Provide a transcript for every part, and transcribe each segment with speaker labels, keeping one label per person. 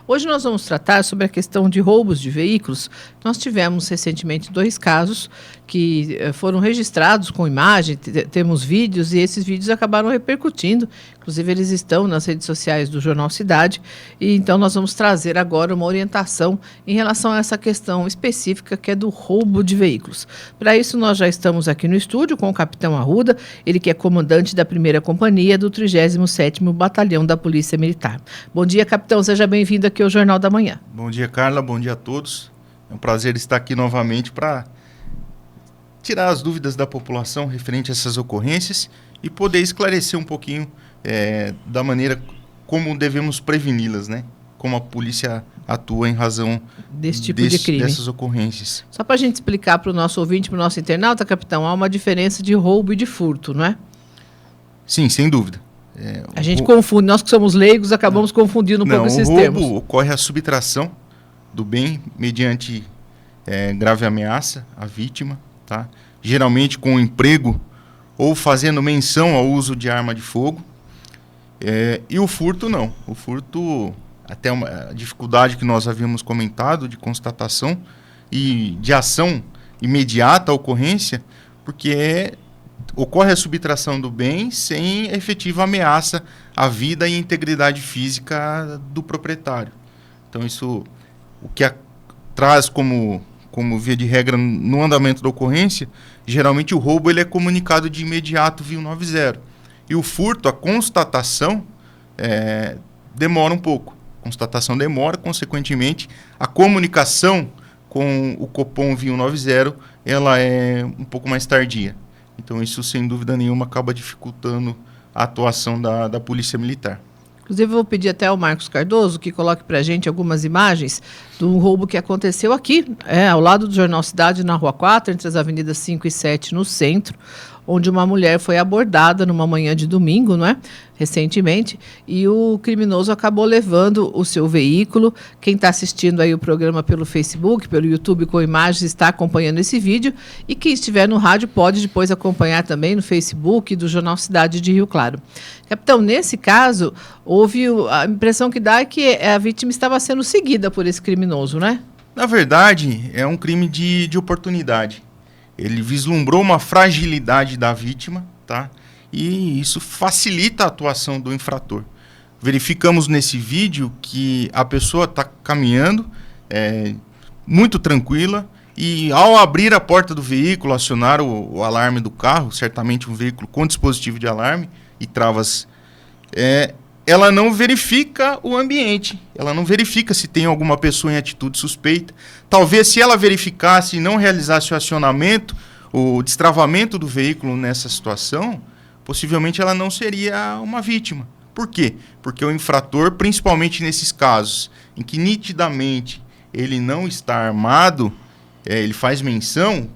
Speaker 1: Hoje nós vamos tratar sobre a questão de roubos de veículos. Nós tivemos recentemente 2 casos que foram registrados com imagem, temos vídeos e esses vídeos acabaram repercutindo. Inclusive eles estão nas redes sociais do Jornal Cidade e então nós vamos trazer agora uma orientação em relação a essa questão específica que é do roubo de veículos. Para isso nós já estamos aqui no estúdio com o Capitão Arruda, ele que é comandante da 1ª Companhia do 37º Batalhão da Polícia Militar. Bom dia, capitão, seja bem-vindo aqui ao Jornal da Manhã.
Speaker 2: Bom dia, Carla, bom dia a todos. É um prazer estar aqui novamente para tirar as dúvidas da população referente a essas ocorrências e poder esclarecer um pouquinho da maneira como devemos preveni-las, né? Como a polícia atua em razão
Speaker 1: desse tipo de crime,
Speaker 2: dessas ocorrências.
Speaker 1: Só para a gente explicar para o nosso ouvinte, para o nosso internauta, capitão, há uma diferença de roubo e de furto, não é?
Speaker 2: Sim, sem dúvida.
Speaker 1: A gente confunde, nós que somos leigos acabamos confundindo um pouco esses termos.
Speaker 2: O roubo ocorre a subtração do bem mediante grave ameaça à vítima, tá? Geralmente com emprego ou fazendo menção ao uso de arma de fogo. E o furto não. O furto, até a dificuldade que nós havíamos comentado de constatação e de ação imediata à ocorrência, porque ocorre a subtração do bem sem efetiva ameaça à vida e integridade física do proprietário. Então isso, o que traz como via de regra no andamento da ocorrência, geralmente o roubo ele é comunicado de imediato via 190. E o furto, a constatação, demora um pouco. A constatação demora, consequentemente, a comunicação com o Copom via 190, ela é um pouco mais tardia. Então isso, sem dúvida nenhuma, acaba dificultando a atuação da Polícia Militar.
Speaker 1: Inclusive, eu vou pedir até ao Marcos Cardoso que coloque para a gente algumas imagens do roubo que aconteceu aqui, ao lado do Jornal Cidade, na Rua 4, entre as avenidas 5 e 7, no centro, onde uma mulher foi abordada numa manhã de domingo, não é? Recentemente, e o criminoso acabou levando o seu veículo. Quem está assistindo aí o programa pelo Facebook, pelo YouTube com imagens, está acompanhando esse vídeo, e quem estiver no rádio pode depois acompanhar também no Facebook do Jornal Cidade de Rio Claro. Capitão, nesse caso, a impressão que dá é que a vítima estava sendo seguida por esse criminoso, né?
Speaker 2: Na verdade, é um crime de oportunidade. Ele vislumbrou uma fragilidade da vítima, tá? E isso facilita a atuação do infrator. Verificamos nesse vídeo que a pessoa está caminhando muito tranquila e, ao abrir a porta do veículo, acionar o alarme do carro, certamente um veículo com dispositivo de alarme e travas, ela não verifica o ambiente, ela não verifica se tem alguma pessoa em atitude suspeita. Talvez, se ela verificasse e não realizasse o acionamento, o destravamento do veículo nessa situação, possivelmente ela não seria uma vítima. Por quê? Porque o infrator, principalmente nesses casos em que nitidamente ele não está armado, ele faz menção,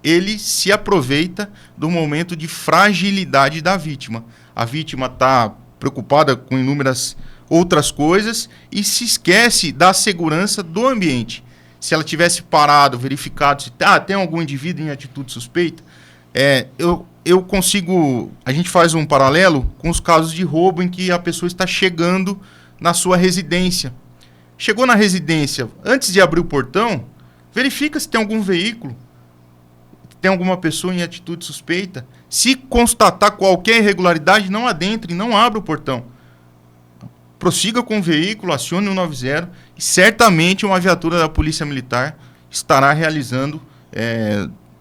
Speaker 2: ele se aproveita do momento de fragilidade da vítima. A vítima está preocupada com inúmeras outras coisas e se esquece da segurança do ambiente. Se ela tivesse parado, verificado se tem algum indivíduo em atitude suspeita, a gente faz um paralelo com os casos de roubo em que a pessoa está chegando na sua residência. Chegou na residência, antes de abrir o portão, verifica se tem algum veículo, tem alguma pessoa em atitude suspeita. Se constatar qualquer irregularidade, não adentre, não abra o portão. Prossiga com o veículo, acione o 190 e certamente uma viatura da Polícia Militar estará realizando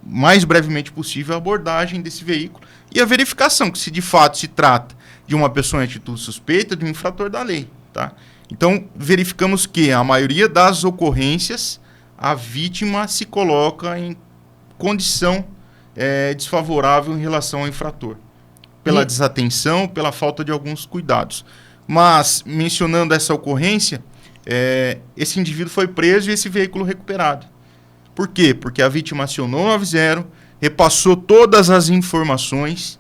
Speaker 2: mais brevemente possível a abordagem desse veículo e a verificação que se de fato se trata de uma pessoa em atitude suspeita, de um infrator da lei, tá? Então, verificamos que a maioria das ocorrências, a vítima se coloca em condição desfavorável em relação ao infrator, pela desatenção, pela falta de alguns cuidados. Mas, mencionando essa ocorrência, esse indivíduo foi preso e esse veículo recuperado. Por quê? Porque a vítima acionou o 90, repassou todas as informações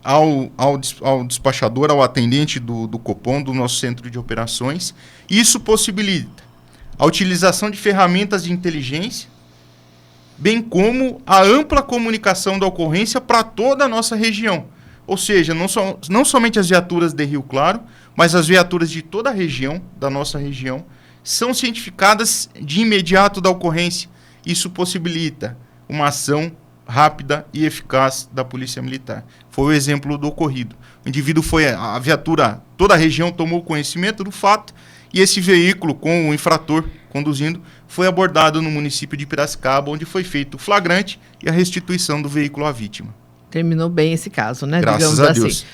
Speaker 2: ao despachador, ao atendente do Copom, do nosso centro de operações. Isso possibilita a utilização de ferramentas de inteligência, bem como a ampla comunicação da ocorrência para toda a nossa região. Ou seja, não somente as viaturas de Rio Claro, mas as viaturas de toda a região, da nossa região, são cientificadas de imediato da ocorrência. Isso possibilita uma ação rápida e eficaz da Polícia Militar. Foi o exemplo do ocorrido. O indivíduo a viatura, toda a região tomou conhecimento do fato e esse veículo com o infrator conduzindo foi abordado no município de Piracicaba, onde foi feito o flagrante e a restituição do veículo à vítima.
Speaker 1: Terminou bem esse caso, né?
Speaker 2: Graças a Deus.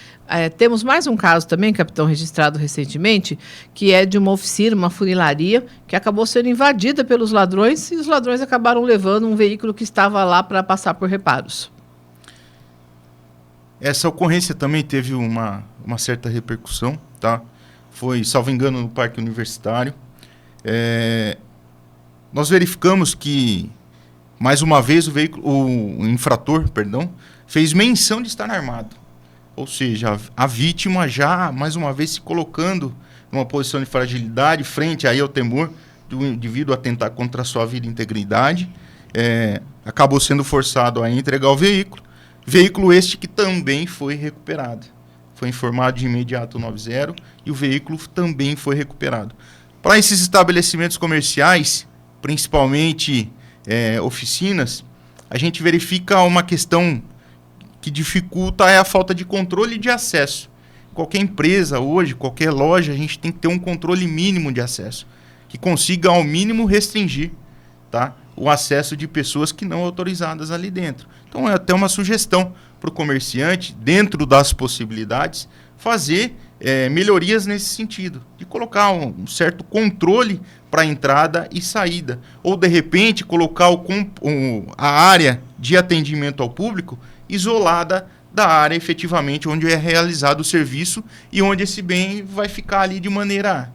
Speaker 1: Temos mais um caso também, capitão, registrado recentemente, que é de uma oficina, uma funilaria, que acabou sendo invadida pelos ladrões e os ladrões acabaram levando um veículo que estava lá para passar por reparos.
Speaker 2: Essa ocorrência também teve uma certa repercussão, tá? Foi, salvo engano, no Parque Universitário. Nós verificamos que, mais uma vez, o infrator, fez menção de estar armado. Ou seja, a vítima já, mais uma vez, se colocando numa posição de fragilidade frente aí ao temor do indivíduo atentar contra a sua vida e integridade. Acabou sendo forçado a entregar o veículo. Veículo este que também foi recuperado. Foi informado de imediato o 90 e o veículo também foi recuperado. Para esses estabelecimentos comerciais, principalmente oficinas, a gente verifica uma questão que dificulta a falta de controle de acesso. Qualquer empresa hoje, qualquer loja, a gente tem que ter um controle mínimo de acesso, que consiga ao mínimo restringir, tá, o acesso de pessoas que não autorizadas ali dentro. Então é até uma sugestão para o comerciante, dentro das possibilidades, fazer melhorias nesse sentido, de colocar um certo controle para entrada e saída, ou de repente colocar a área de atendimento ao público isolada da área efetivamente onde é realizado o serviço e onde esse bem vai ficar ali de maneira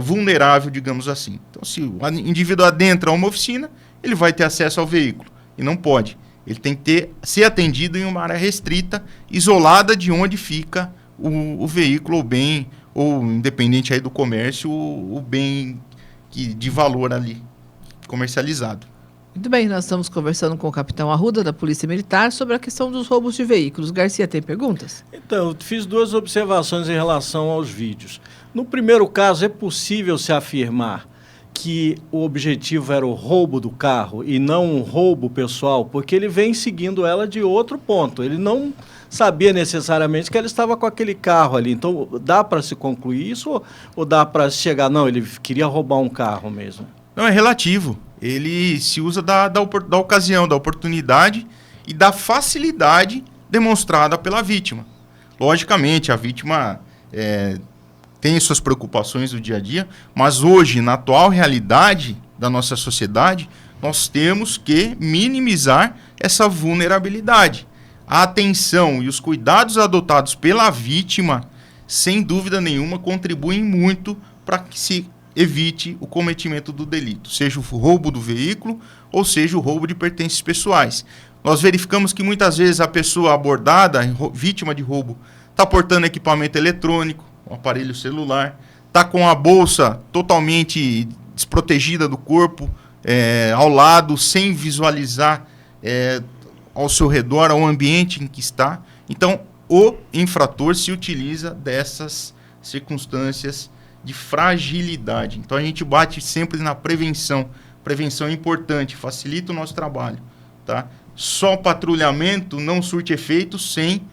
Speaker 2: vulnerável, digamos assim. Então, se o indivíduo adentra uma oficina, ele vai ter acesso ao veículo, e não pode. Ele tem que ser atendido em uma área restrita, isolada de onde fica o veículo, ou bem, ou independente aí do comércio, o bem de valor ali comercializado.
Speaker 1: Muito bem, nós estamos conversando com o capitão Arruda, da Polícia Militar, sobre a questão dos roubos de veículos. Garcia, tem perguntas?
Speaker 3: Então, eu fiz 2 observações em relação aos vídeos. No primeiro caso, é possível se afirmar que o objetivo era o roubo do carro e não um roubo pessoal, porque ele vem seguindo ela de outro ponto. Ele não sabia necessariamente que ela estava com aquele carro ali. Então, dá para se concluir isso ou dá para chegar... Não, ele queria roubar um carro mesmo.
Speaker 2: Não, é relativo. Ele se usa da ocasião, da oportunidade e da facilidade demonstrada pela vítima. Logicamente, a vítima tem suas preocupações do dia a dia, mas hoje, na atual realidade da nossa sociedade, nós temos que minimizar essa vulnerabilidade. A atenção e os cuidados adotados pela vítima, sem dúvida nenhuma, contribuem muito para que se evite o cometimento do delito, seja o roubo do veículo ou seja o roubo de pertences pessoais. Nós verificamos que muitas vezes a pessoa abordada, vítima de roubo, está portando equipamento eletrônico, um aparelho celular, está com a bolsa totalmente desprotegida do corpo, ao lado, sem visualizar ao seu redor, ao ambiente em que está. Então, o infrator se utiliza dessas circunstâncias de fragilidade. Então a gente bate sempre na prevenção. Prevenção é importante, facilita o nosso trabalho, tá? Só o patrulhamento não surte efeito sem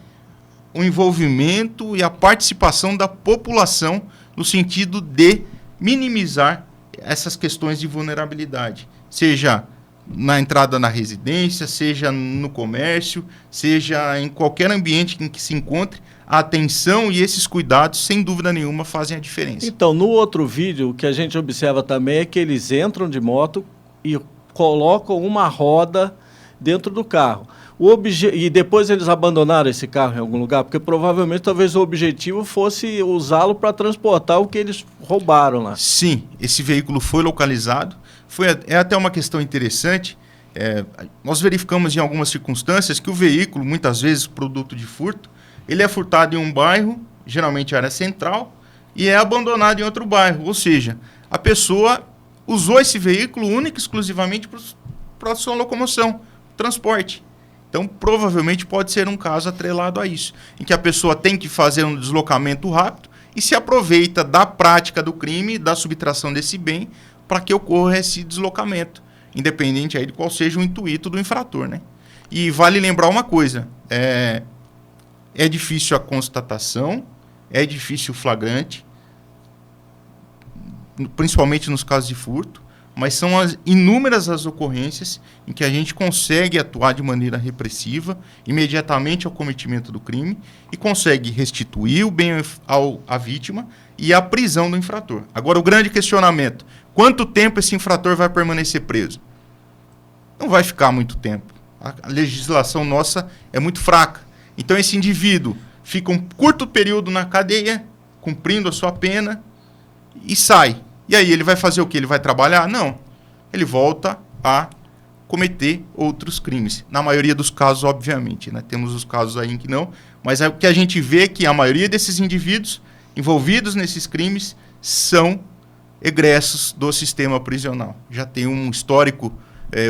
Speaker 2: o envolvimento e a participação da população no sentido de minimizar essas questões de vulnerabilidade, seja na entrada na residência, seja no comércio, seja em qualquer ambiente em que se encontre. A atenção e esses cuidados, sem dúvida nenhuma, fazem a diferença.
Speaker 3: Então, no outro vídeo, o que a gente observa também é que eles entram de moto e colocam uma roda dentro do carro. E depois eles abandonaram esse carro em algum lugar, porque provavelmente talvez o objetivo fosse usá-lo para transportar o que eles roubaram lá.
Speaker 2: Sim, esse veículo foi localizado. É até uma questão interessante. Nós verificamos em algumas circunstâncias que o veículo, muitas vezes produto de furto, ele é furtado em um bairro, geralmente área central, e é abandonado em outro bairro. Ou seja, a pessoa usou esse veículo único e exclusivamente para a sua locomoção, transporte. Então, provavelmente pode ser um caso atrelado a isso, em que a pessoa tem que fazer um deslocamento rápido e se aproveita da prática do crime, da subtração desse bem, para que ocorra esse deslocamento, independente aí de qual seja o intuito do infrator, né? E vale lembrar uma coisa, é difícil a constatação, é difícil o flagrante, principalmente nos casos de furto, mas são inúmeras as ocorrências em que a gente consegue atuar de maneira repressiva, imediatamente ao cometimento do crime, e consegue restituir o bem à vítima e a prisão do infrator. Agora, o grande questionamento, quanto tempo esse infrator vai permanecer preso? Não vai ficar muito tempo. A legislação nossa é muito fraca. Então, esse indivíduo fica um curto período na cadeia, cumprindo a sua pena, e sai. E aí ele vai fazer o quê? Ele vai trabalhar? Não. Ele volta a cometer outros crimes. Na maioria dos casos, obviamente, né? Temos os casos aí em que não, mas o que a gente vê é que a maioria desses indivíduos envolvidos nesses crimes são egressos do sistema prisional. Já tem um histórico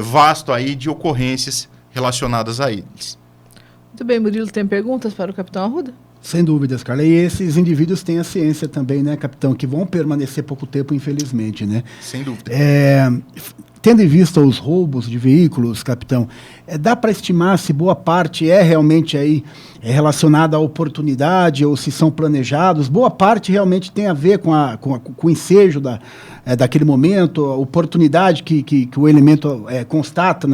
Speaker 2: vasto aí de ocorrências relacionadas a eles.
Speaker 1: Muito bem, Murilo, tem perguntas para o capitão Arruda?
Speaker 4: Sem dúvidas, Carla. E esses indivíduos têm a ciência também, né, capitão, que vão permanecer pouco tempo, infelizmente, né?
Speaker 2: Sem dúvida.
Speaker 4: Tendo em vista os roubos de veículos, capitão, dá para estimar se boa parte realmente aí relacionada à oportunidade ou se são planejados? Boa parte realmente tem a ver com o ensejo daquele momento, a oportunidade que o elemento constata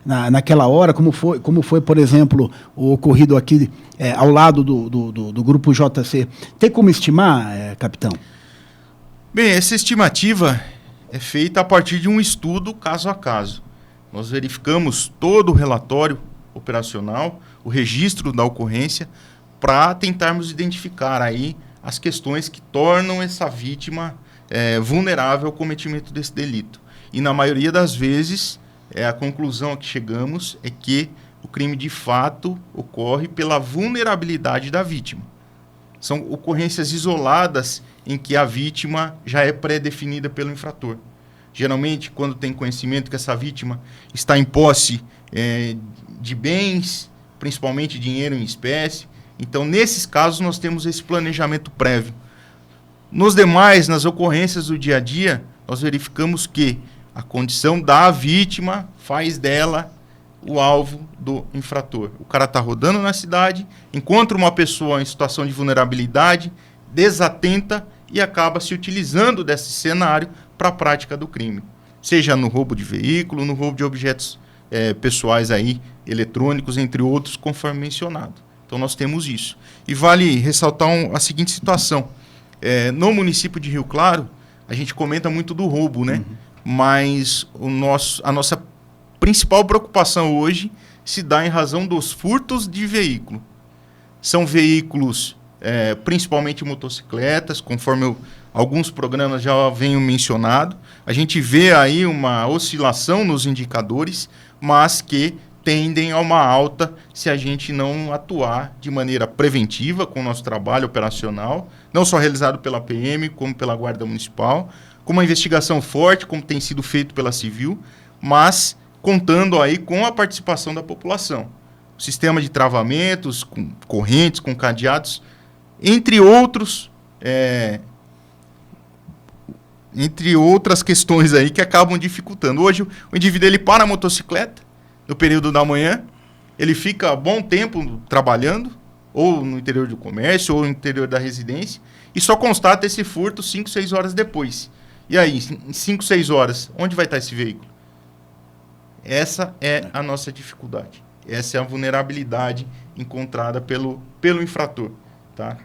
Speaker 4: naquela hora, como foi, por exemplo, o ocorrido aqui ao lado do grupo JC. Tem como estimar, capitão?
Speaker 2: Bem, essa estimativa é feita a partir de um estudo caso a caso. Nós verificamos todo o relatório operacional, o registro da ocorrência, para tentarmos identificar aí as questões que tornam essa vítima vulnerável ao cometimento desse delito. E na maioria das vezes, a conclusão a que chegamos é que o crime de fato ocorre pela vulnerabilidade da vítima. São ocorrências isoladas em que a vítima já é pré-definida pelo infrator. Geralmente, quando tem conhecimento que essa vítima está em posse de bens, principalmente dinheiro em espécie, então, nesses casos, nós temos esse planejamento prévio. Nos demais, nas ocorrências do dia a dia, nós verificamos que a condição da vítima faz dela o alvo do infrator. O cara está rodando na cidade, encontra uma pessoa em situação de vulnerabilidade, desatenta e acaba se utilizando desse cenário para a prática do crime. Seja no roubo de veículo, no roubo de objetos pessoais aí, eletrônicos, entre outros, conforme mencionado. Então nós temos isso. E vale ressaltar a seguinte situação. No município de Rio Claro, a gente comenta muito do roubo, né? Mas a nossa principal preocupação hoje se dá em razão dos furtos de veículo. São veículos, principalmente motocicletas, conforme alguns programas já venham mencionado. A gente vê aí uma oscilação nos indicadores, mas que tendem a uma alta se a gente não atuar de maneira preventiva com o nosso trabalho operacional, não só realizado pela PM, como pela Guarda Municipal, com uma investigação forte, como tem sido feito pela Civil, mas contando aí com a participação da população. O sistema de travamentos, com correntes, com cadeados, entre outros, entre outras questões aí que acabam dificultando. Hoje o indivíduo ele para a motocicleta no período da manhã, ele fica bom tempo trabalhando, ou no interior do comércio, ou no interior da residência, e só constata esse furto 5, 6 horas depois. E aí, em 5, 6 horas, onde vai estar esse veículo? Essa é a nossa dificuldade. Essa é a vulnerabilidade encontrada pelo infrator. Tá?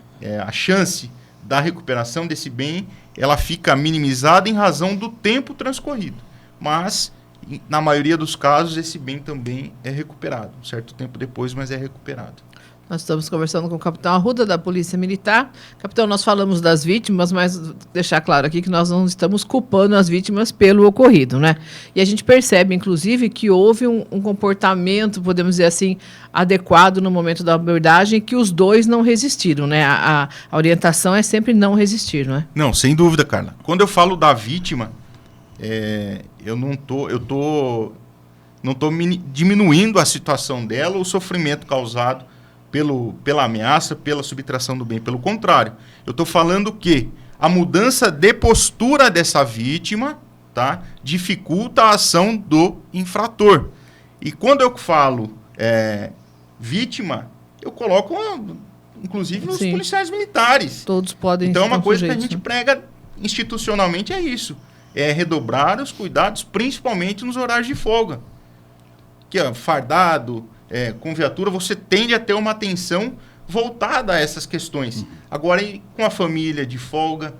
Speaker 2: A chance da recuperação desse bem, ela fica minimizada em razão do tempo transcorrido. Mas, na maioria dos casos, esse bem também é recuperado. Um certo tempo depois, mas é recuperado.
Speaker 1: Nós estamos conversando com o capitão Arruda, da Polícia Militar. Capitão, nós falamos das vítimas, mas deixar claro aqui que nós não estamos culpando as vítimas pelo ocorrido, né? E a gente percebe, inclusive, que houve um comportamento, podemos dizer assim, adequado no momento da abordagem, que os dois não resistiram, né? A orientação é sempre não resistir, não é?
Speaker 2: Não, sem dúvida, Carla. Quando eu falo da vítima, eu não tô diminuindo a situação dela, o sofrimento causado pela ameaça, pela subtração do bem. Pelo contrário, eu estou falando que a mudança de postura dessa vítima, tá, dificulta a ação do infrator. E quando eu falo vítima, eu coloco, inclusive, nos
Speaker 1: Sim.
Speaker 2: policiais militares.
Speaker 1: Todos podem
Speaker 2: Então, uma coisa que a
Speaker 1: sujeitos,
Speaker 2: gente
Speaker 1: né?
Speaker 2: prega institucionalmente é isso. É redobrar os cuidados, principalmente nos horários de folga. Que fardado, com viatura, você tende a ter uma atenção voltada a essas questões. Agora, com a família de folga,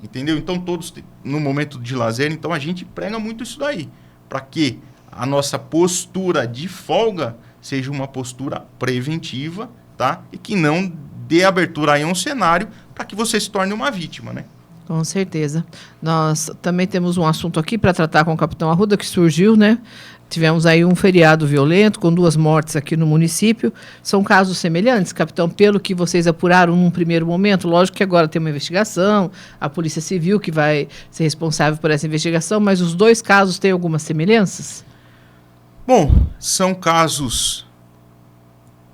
Speaker 2: entendeu? Então, todos no momento de lazer, então a gente prega muito isso daí. Para que a nossa postura de folga seja uma postura preventiva, tá? E que não dê abertura aí a um cenário para que você se torne uma vítima, né?
Speaker 1: Com certeza. Nós também temos um assunto aqui para tratar com o Capitão Arruda, que surgiu, né? Tivemos aí um feriado violento, com 2 mortes aqui no município. São casos semelhantes, capitão, pelo que vocês apuraram num primeiro momento? Lógico que agora tem uma investigação, a Polícia Civil que vai ser responsável por essa investigação, mas os 2 casos têm algumas semelhanças?
Speaker 2: Bom, são casos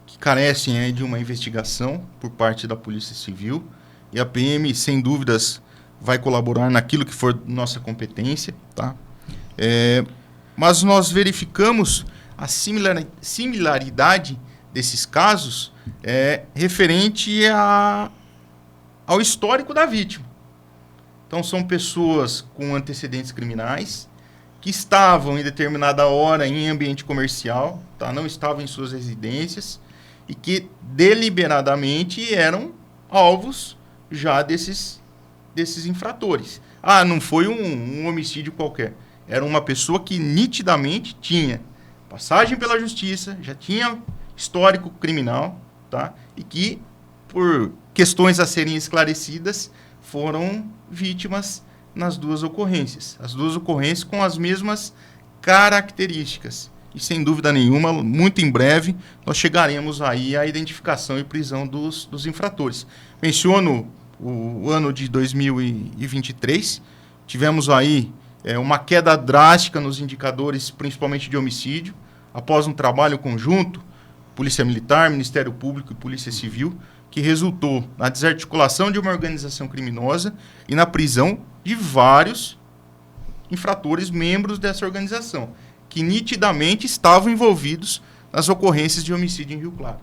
Speaker 2: que carecem aí de uma investigação por parte da Polícia Civil, e a PM, sem dúvidas, vai colaborar naquilo que for nossa competência, tá? Mas nós verificamos a similaridade desses casos referente ao histórico da vítima. Então, são pessoas com antecedentes criminais que estavam em determinada hora em ambiente comercial, tá? Não estavam em suas residências e que deliberadamente eram alvos já desses infratores. Não foi um homicídio qualquer. Era uma pessoa que nitidamente tinha passagem pela justiça, já tinha histórico criminal, tá? E que, por questões a serem esclarecidas, foram vítimas nas 2 ocorrências. As 2 ocorrências com as mesmas características. E, sem dúvida nenhuma, muito em breve, nós chegaremos aí à identificação e prisão dos infratores. Menciono o ano de 2023, tivemos aí uma queda drástica nos indicadores, principalmente de homicídio, após um trabalho conjunto, Polícia Militar, Ministério Público e Polícia Civil, que resultou na desarticulação de uma organização criminosa e na prisão de vários infratores, membros dessa organização, que nitidamente estavam envolvidos nas ocorrências de homicídio em Rio Claro.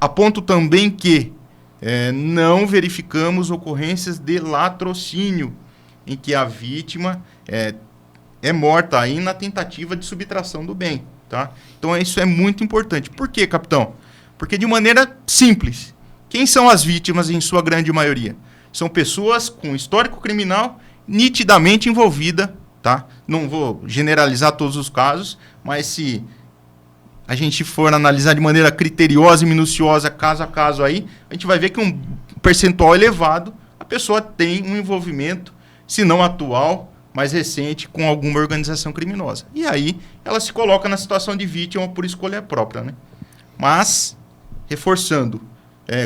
Speaker 2: Aponto também que não verificamos ocorrências de latrocínio, em que a vítima é morta aí na tentativa de subtração do bem, tá? Então isso é muito importante. Por quê, capitão? Porque de maneira simples, quem são as vítimas em sua grande maioria? São pessoas com histórico criminal nitidamente envolvida, tá? Não vou generalizar todos os casos, mas se a gente for analisar de maneira criteriosa e minuciosa, caso a caso aí, a gente vai ver que um percentual elevado, a pessoa tem um envolvimento, se não atual, mais recente, com alguma organização criminosa. E aí, ela se coloca na situação de vítima por escolha própria, né? Mas, reforçando,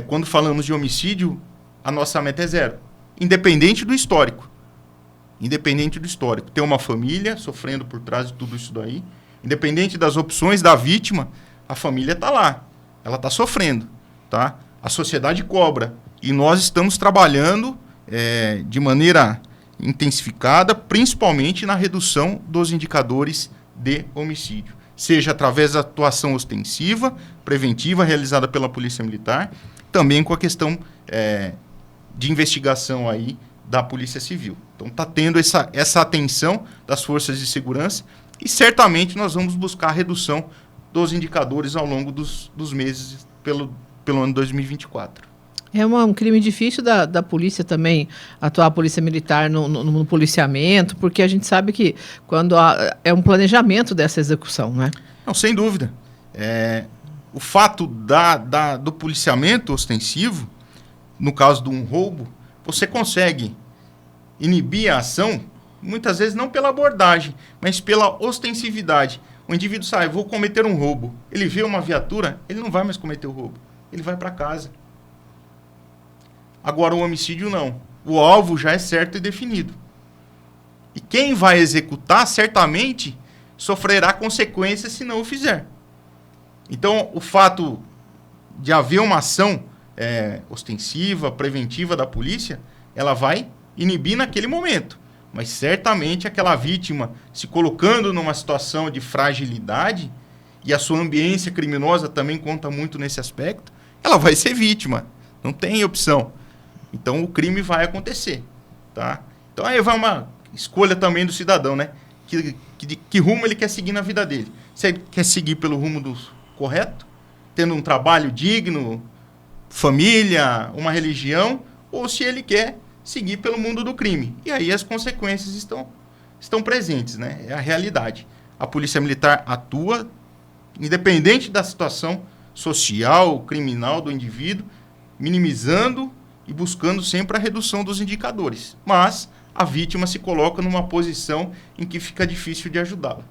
Speaker 2: quando falamos de homicídio, a nossa meta é 0. Independente do histórico. Independente do histórico. Tem uma família sofrendo por trás de tudo isso daí. Independente das opções da vítima, a família está lá. Ela está sofrendo, tá? A sociedade cobra. E nós estamos trabalhando de maneira intensificada, principalmente na redução dos indicadores de homicídio. Seja através da atuação ostensiva, preventiva, realizada pela Polícia Militar, também com a questão de investigação aí da Polícia Civil. Então está tendo essa atenção das forças de segurança e certamente nós vamos buscar a redução dos indicadores ao longo dos meses pelo ano 2024.
Speaker 1: É um crime difícil da polícia também, atuar a polícia militar no policiamento, porque a gente sabe que quando é um planejamento dessa execução, né?
Speaker 2: Não, sem dúvida. O fato do policiamento ostensivo, no caso de um roubo, você consegue inibir a ação, muitas vezes não pela abordagem, mas pela ostensividade. O indivíduo sai, vou cometer um roubo. Ele vê uma viatura, ele não vai mais cometer o roubo. Ele vai para casa. Agora, o homicídio não. O alvo já é certo e definido. E quem vai executar, certamente, sofrerá consequências se não o fizer. Então, o fato de haver uma ação ostensiva, preventiva da polícia, ela vai inibir naquele momento. Mas certamente aquela vítima se colocando numa situação de fragilidade, e a sua ambiência criminosa também conta muito nesse aspecto, ela vai ser vítima. Não tem opção. Então o crime vai acontecer. Tá? Então aí vai uma escolha também do cidadão, né? Que rumo ele quer seguir na vida dele. Se ele quer seguir pelo rumo correto, tendo um trabalho digno, família, uma religião, ou se ele quer seguir pelo mundo do crime. E aí as consequências estão presentes, né? É a realidade. A Polícia Militar atua independente da situação social, criminal do indivíduo, minimizando e buscando sempre a redução dos indicadores. Mas a vítima se coloca numa posição em que fica difícil de ajudá-la.